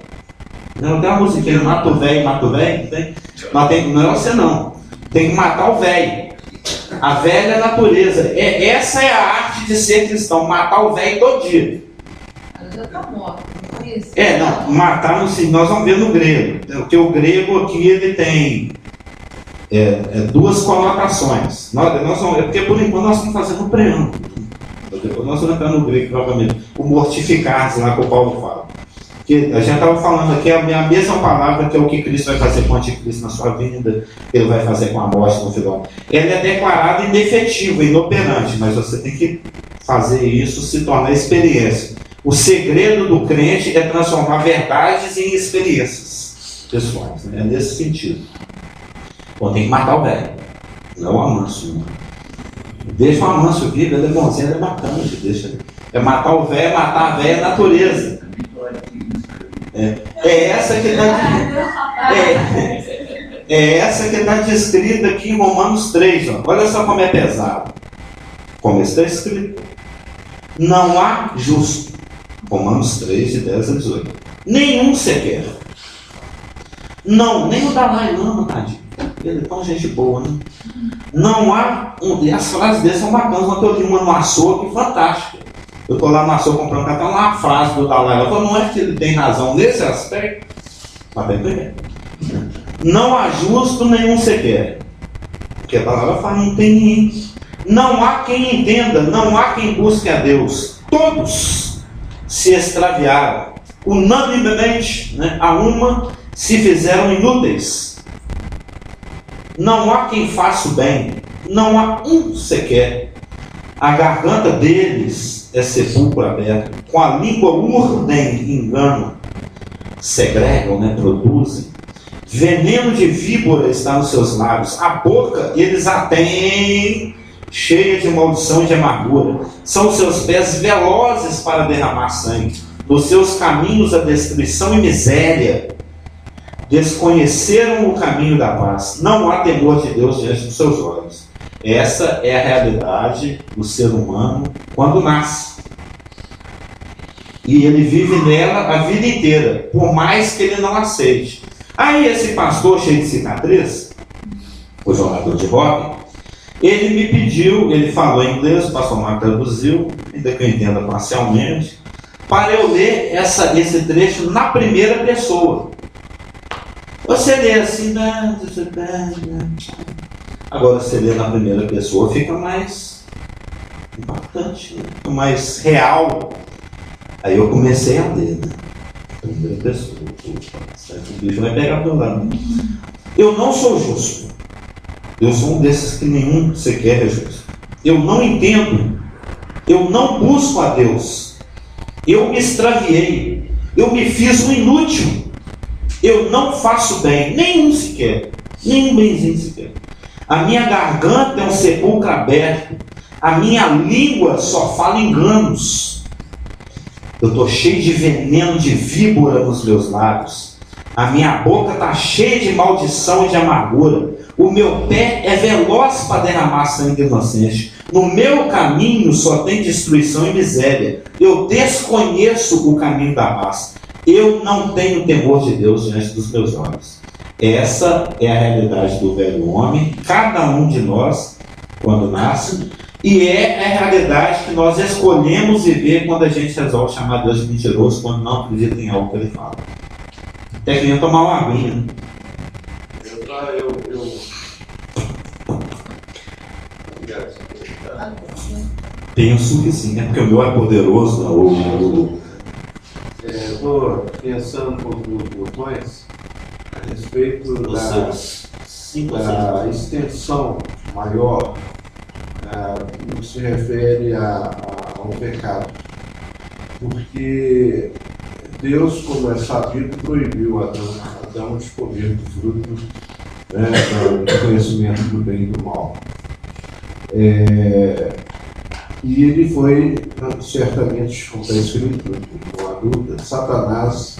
Não tem uma musiquinha, mata o velho, não tem? Não é você não. Tem que matar o velho. A velha natureza. Essa é a arte de ser cristão, matar o velho todo dia. Ela já está morta, não é isso? Não, matar, nós vamos ver no grego. Porque o grego aqui ele tem duas conotações. Porque por enquanto nós estamos fazendo um preâmbulo. Depois nós vamos entrar no grego provavelmente. O mortificar-se lá que o Paulo fala. Que a gente estava falando aqui a mesma palavra que é o que Cristo vai fazer com o anticristo na sua vinda, ele vai fazer com a morte no final. Ele é declarado inefetivo, inoperante, mas você tem que fazer isso, se tornar experiência. O segredo do crente é transformar verdades em experiências pessoais, né? É nesse sentido. Então tem que matar o velho, não o Amâncio. Não. Deixa o Amâncio vivo, ele é bonzinho, ele é bacana, deixa. É matar o velho, matar a velha natureza. Essa que está descrita aqui em Romanos 3. Ó. Olha só como é pesado. Como está escrito. Não há justo. Romanos 3, de 10 a 18. Nenhum sequer. Não, nem o Dalai Lama, tadinho. Ele é tão gente boa, né? Não há. E as frases dele são bacanas. Ontem eu li uma no açougue fantástica. Eu estou lá no açougue comprando café, uma frase do Dalai Lama. Não é que ele tem razão nesse aspecto. Mas bem. Não há justo nenhum sequer. Porque a palavra fala, não tem ninguém. Não há quem entenda, não há quem busque a Deus. Todos se extraviaram. Unanimemente, né, a uma se fizeram inúteis. Não há quem faça o bem. Não há um sequer. A garganta deles é sepulcro aberto. Com a língua urdem engano. Segregam, né, produzem. Veneno de víbora está nos seus lábios. A boca eles a têm cheia de maldição e de amargura. São os seus pés velozes para derramar sangue. Nos seus caminhos a destruição e miséria. Desconheceram o caminho da paz. Não há temor de Deus diante dos seus olhos. Essa é a realidade do ser humano quando nasce. E ele vive nela a vida inteira, por mais que ele não aceite. Aí esse pastor cheio de cicatriz, o jogador de rock, Ele me pediu, ele falou em inglês, o pastor Marco traduziu, ainda que eu entenda parcialmente, para eu ler esse trecho na primeira pessoa. Você lê assim, agora você lê na primeira pessoa, fica mais impactante, fica mais real. Aí eu comecei a ler, né? Primeira pessoa. O bicho vai pegar pelo lado. Eu não sou justo. Eu sou um desses que nenhum sequer é justo. Eu não entendo. Eu não busco a Deus. Eu me extraviei. Eu me fiz um inútil. Eu não faço bem. Nenhum sequer. Nenhum benzinho sequer. A minha garganta é um sepulcro aberto. A minha língua só fala enganos. Eu estou cheio de veneno de víbora nos meus lábios. A minha boca está cheia de maldição e de amargura. O meu pé é veloz para derramar sangue inocente. No meu caminho só tem destruição e miséria. Eu desconheço o caminho da paz. Eu não tenho temor de Deus diante dos meus olhos. Essa é a realidade do velho homem, cada um de nós, quando nasce, e é a realidade que nós escolhemos viver quando a gente resolve chamar Deus de mentiroso, quando não acredita em algo que Ele fala. Até que venha tomar uma aguinha, né? Penso que sim, é porque o meu é poderoso, não. Estou pensando um pouco nos botões a respeito da extensão maior no que se refere ao pecado. Porque Deus, como é sabido, proibiu Adão de comer do fruto do conhecimento do bem e do mal. E ele foi, certamente, como está escrito com a dúvida, Satanás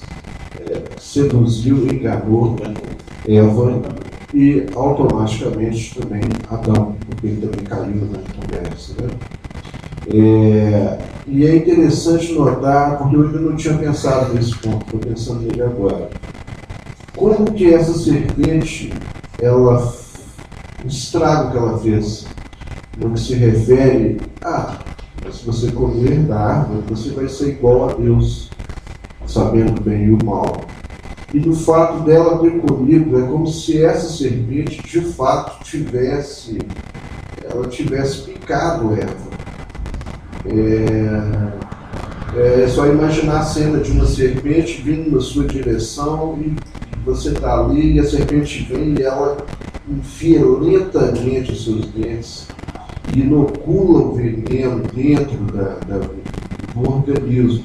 seduziu, enganou Eva e automaticamente também Adão, porque ele também caiu na conversa. Né? E é interessante notar, porque eu ainda não tinha pensado nesse ponto, estou pensando nele agora. Como que essa serpente, o estrago que ela fez, no que se refere mas se você comer da árvore, você vai ser igual a Deus, sabendo o bem e o mal. E do fato dela ter comido, é como se essa serpente, de fato, tivesse picado Eva. É só imaginar a cena de uma serpente vindo na sua direção e você está ali e a serpente vem e ela enfia lentamente os seus dentes e inocula o veneno dentro do organismo.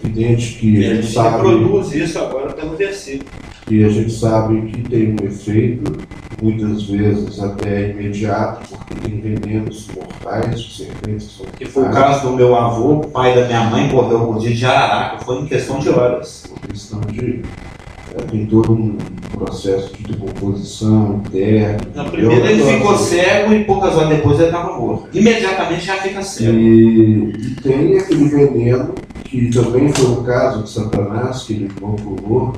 Evidente que a gente sabe, reproduz isso agora pelo versículo. E a gente sabe que tem um efeito, muitas vezes até imediato, porque tem venenos mortais de serpentes. Que foi o caso do meu avô, o pai da minha mãe, morreu por dia de jararaca, foi em questão de horas. Uma questão de... tem todo um processo de decomposição interna. Na primeira ele ficou cego e poucas horas depois ele estava morto. Imediatamente já fica cego. E tem aquele veneno, que também foi o caso de Satanás, que ele inoculou,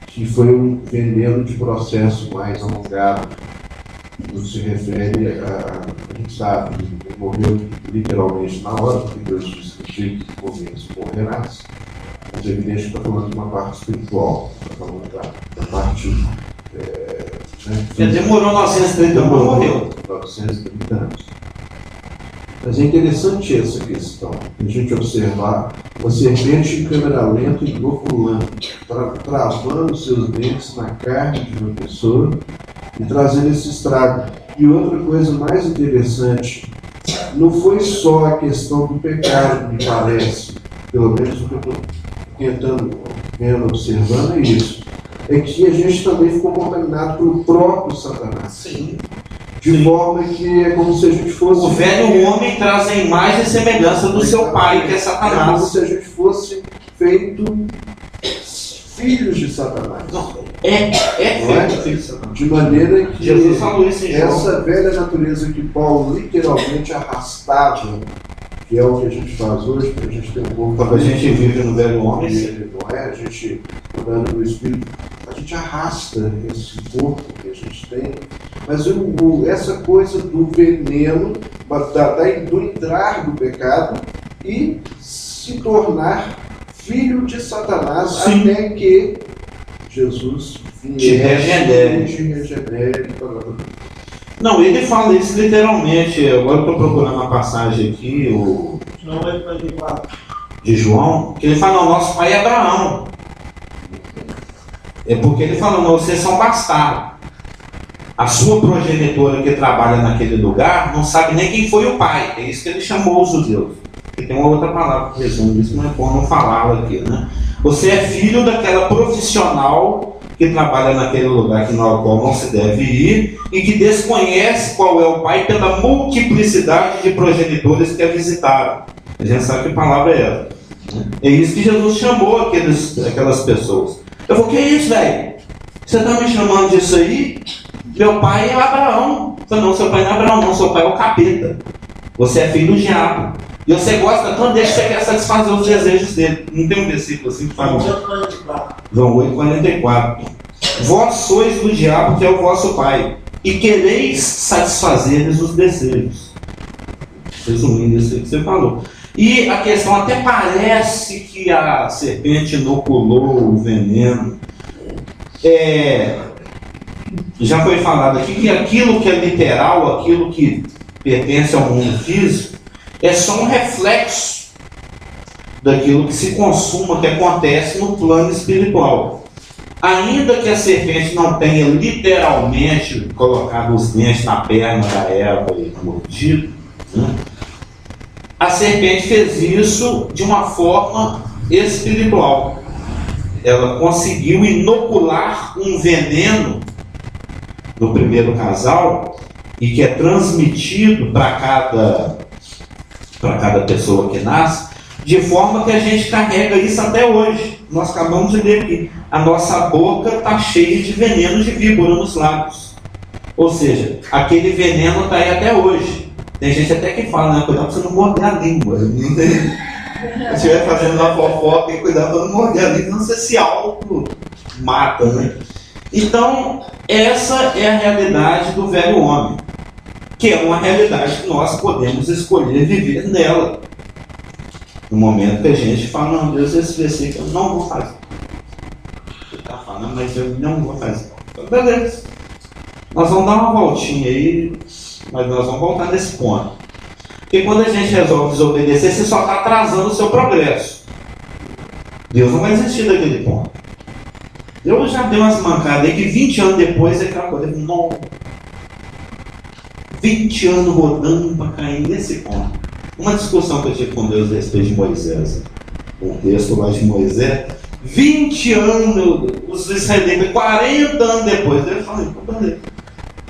que foi um veneno de processo mais alongado. Não se refere a gente sabe, ele morreu literalmente na hora, porque Deus disse que comeres morrerás. Mas é evidente que está falando de uma parte espiritual, está falando da parte. Demorou 930 anos, morreu. 930 anos. Mas é interessante essa questão, a gente observar uma serpente em câmera lenta inoculando, travando seus dentes na carne de uma pessoa e trazendo esse estrago. E outra coisa mais interessante, não foi só a questão do pecado, me parece, pelo menos o que eu estou observando é isso, é que a gente também ficou contaminado pelo próprio Satanás. Sim. De forma que é como se a gente fosse... O velho homem traz a imagem e semelhança do seu pai, que é Satanás. É como se a gente fosse feito filhos de Satanás. Não, feito filho de Satanás. De maneira que Jesus falou isso em João. Essa velha natureza que Paulo literalmente arrastava, que é o que a gente faz hoje, para a gente ter um pouco... Quando a gente vive no velho homem, não é? A gente, andando no Espírito, a gente arrasta esse corpo que a gente tem Mas essa coisa do veneno, do entrar do pecado e se tornar filho de Satanás, Sim. até que Jesus Te regenere. Não, ele fala isso literalmente. Agora eu estou procurando a passagem aqui, Não é 44. de João, que ele fala, não, nosso pai é Abraão. É porque ele fala, não, vocês são bastardos. A sua progenitora que trabalha naquele lugar não sabe nem quem foi o pai. É isso que ele chamou os judeus. E tem uma outra palavra que resume isso, mas é bom não falá-la aqui, né? Você é filho daquela profissional que trabalha naquele lugar que no qual não se deve ir e que desconhece qual é o pai pela multiplicidade de progenitores que a visitaram. A gente sabe que palavra é essa. É isso que Jesus chamou aquelas pessoas. Eu falei, que é isso, velho? Você está me chamando disso aí? Meu pai é Abraão. Eu falei, não, seu pai não é Abraão, não, seu pai é o capeta. Você é filho do diabo. E você gosta tanto dele que você quer satisfazer os desejos dele. Não tem um versículo assim que fala? João 8,44. Vós sois do diabo, que é o vosso pai, e quereis satisfazer-lhes os desejos. Resumindo isso que você falou. E a questão, até parece que a serpente inoculou o veneno. Já foi falado aqui que aquilo que é literal, aquilo que pertence ao mundo físico, é só um reflexo daquilo que se consuma, que acontece no plano espiritual. Ainda que a serpente não tenha literalmente colocado os dentes na perna da Eva e mordido, né? A serpente fez isso de uma forma espiritual. Ela conseguiu inocular um veneno no primeiro casal e que é transmitido para cada pessoa que nasce, de forma que a gente carrega isso até hoje. Nós acabamos de ler aqui. A nossa boca está cheia de veneno de víbora nos lábios. Ou seja, aquele veneno está aí até hoje. Tem gente até que fala, né? Cuidado para você não morder a língua. Se estiver fazendo uma fofoca, tem que cuidar para não morder a língua, não se auto-mata, né? Então, essa é a realidade do velho homem, que é uma realidade que nós podemos escolher viver nela. No momento que a gente fala, não, Deus, esse versículo eu não vou fazer. Você está falando, mas eu não vou fazer. Então, beleza. Nós vamos dar uma voltinha aí, mas nós vamos voltar nesse ponto. Porque quando a gente resolve desobedecer, você só está atrasando o seu progresso. Deus não vai desistir daquele ponto. Deus já deu umas mancadas aí que 20 anos depois ele acabou. Ele falou, não. 20 anos rodando para cair nesse ponto. Uma discussão que eu tive com Deus a respeito de Moisés. Um texto lá de Moisés. 20 anos, os israelitas, 40 anos depois. Ele falou,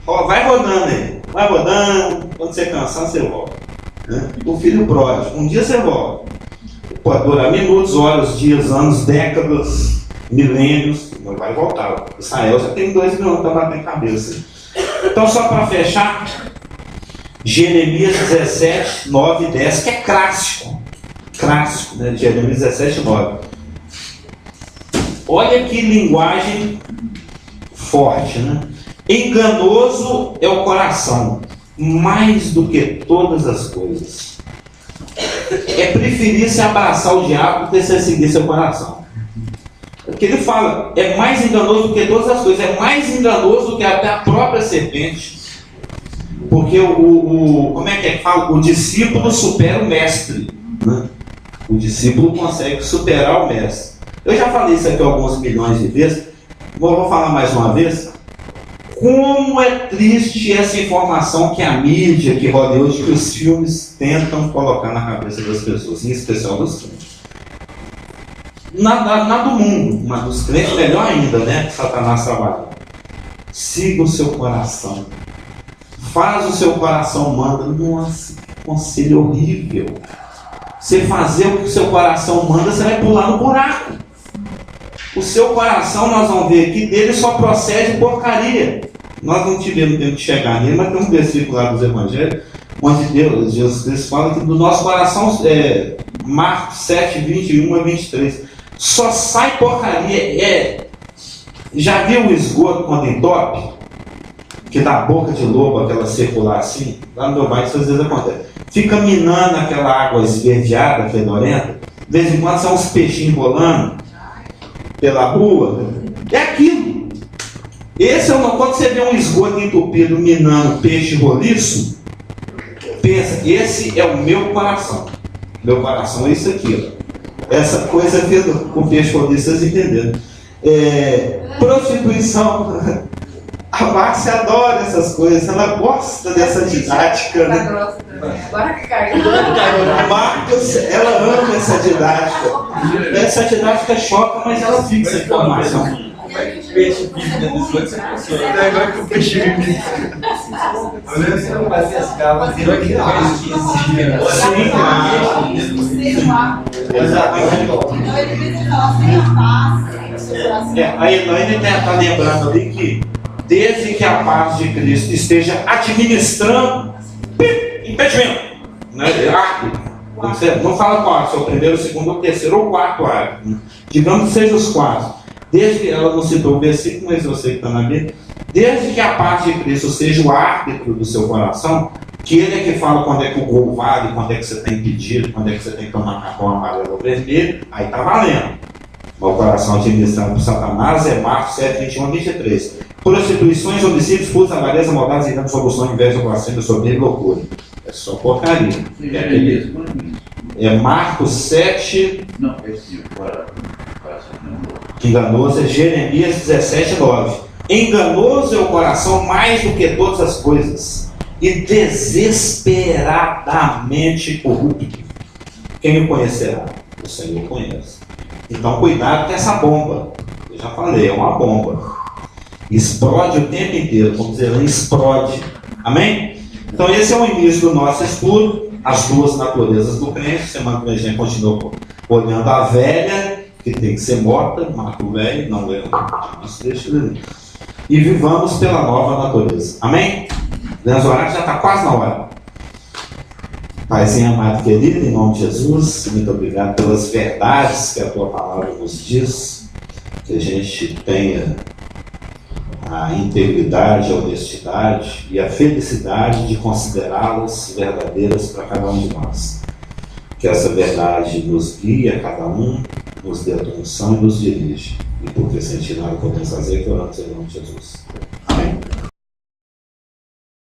ó, vai rodando aí. Vai rodando. Quando você cansar, você volta. Né? O filho pródigo. Um dia você volta. Pode durar minutos, horas, dias, anos, décadas, milênios. Não vai voltar. Israel já tem 2 milhões para bater cabeça. Então, só para fechar, Jeremias 17, 9 e 10, que é clássico, né? Jeremias 17, 9. Olha que linguagem forte, né? Enganoso é o coração, mais do que todas as coisas. É preferir se abraçar o diabo do que se seguir seu coração. Porque ele fala, é mais enganoso do que todas as coisas, é mais enganoso do que até a própria serpente. Porque como é que fala? O discípulo supera o mestre, né? O discípulo consegue superar o mestre. Eu já falei isso aqui alguns milhões de vezes, vou falar mais uma vez. Como é triste essa informação que a mídia, que Hollywood, que os filmes tentam colocar na cabeça das pessoas, em especial dos crentes. Na do mundo, mas dos crentes melhor ainda, né? Que Satanás trabalha. Siga o seu coração. Faz o seu coração manda. Nossa, que conselho horrível. Você fazer o que o seu coração manda, você vai pular no buraco. O seu coração, nós vamos ver aqui, dele só procede porcaria. Nós não tivemos tempo de chegar nele, mas tem um versículo lá dos Evangelhos, onde Jesus Cristo fala que do nosso coração, Marcos 7, 21 a 23, só sai porcaria. Já viu o esgoto quando entope? que dá boca de lobo, aquela circular assim, lá no meu bairro isso às vezes acontece. Fica minando aquela água esverdeada, fedorenta, de vez em quando são uns peixinhos rolando pela rua. É aquilo. Esse é uma, quando você vê um esgoto entupido minando peixe roliço, pensa, esse é o meu coração. Meu coração é isso aqui, ó. Essa coisa com peixe roliço, vocês entenderam. Prostituição. A Márcia adora essas coisas, ela gosta dessa didática, né? Agora que caiu. A Marcos, ela ama essa didática. Essa didática choca, mas ela fixa a informação. Peixe vive dentro do esgoto, você funciona. É agora que o peixe vive. Olha, você não vai ser as cabras. Você vai criar peixe. A Elaine está lembrando ali que desde que a paz de Cristo esteja administrando impedimento, né? Não fala qual, se é o primeiro, o segundo, o terceiro ou o quarto árbitro. Digamos que seja os quatro. Desde que ela não citou o versículo, mas eu sei que está na Bíblia. Desde que a paz de Cristo seja o árbitro do seu coração, que ele é que fala quando é que o gol vale, quando é que você tem pedido, quando é que você tem que tomar cartão amarelo ou vermelho, aí está valendo. O coração administrado por Satanás é Marcos 7, 21 a 23. Prostituições, homicídios, furtos, avareza, maldades, engano, solução, inveja, blasfêmia, soberba e loucura. É só porcaria. É Marcos 7. Não, esse coração. Enganoso é Jeremias 17, 9. Enganoso é o coração mais do que todas as coisas, e desesperadamente corrupto. Quem o conhecerá? O Senhor conhece. Então cuidado com essa bomba. Eu já falei, é uma bomba. Explode o tempo inteiro, vamos dizer, ela explode. Amém? Então esse é o início do nosso estudo, as duas naturezas do crente. Semana que vem a gente continua olhando a velha, que tem que ser morta, mata o velho, não lembra, mas deixa ele ali. E vivamos pela nova natureza. Amém? Nós horários já está quase na hora. Paizinho amado querido, em nome de Jesus, muito obrigado pelas verdades que a tua palavra nos diz, que a gente tenha a integridade, a honestidade e a felicidade de considerá-las verdadeiras para cada um de nós. Que essa verdade nos guie a cada um, nos dê a unção e nos dirige. E por que sentir nada podemos fazer, que oramos em nome de Jesus.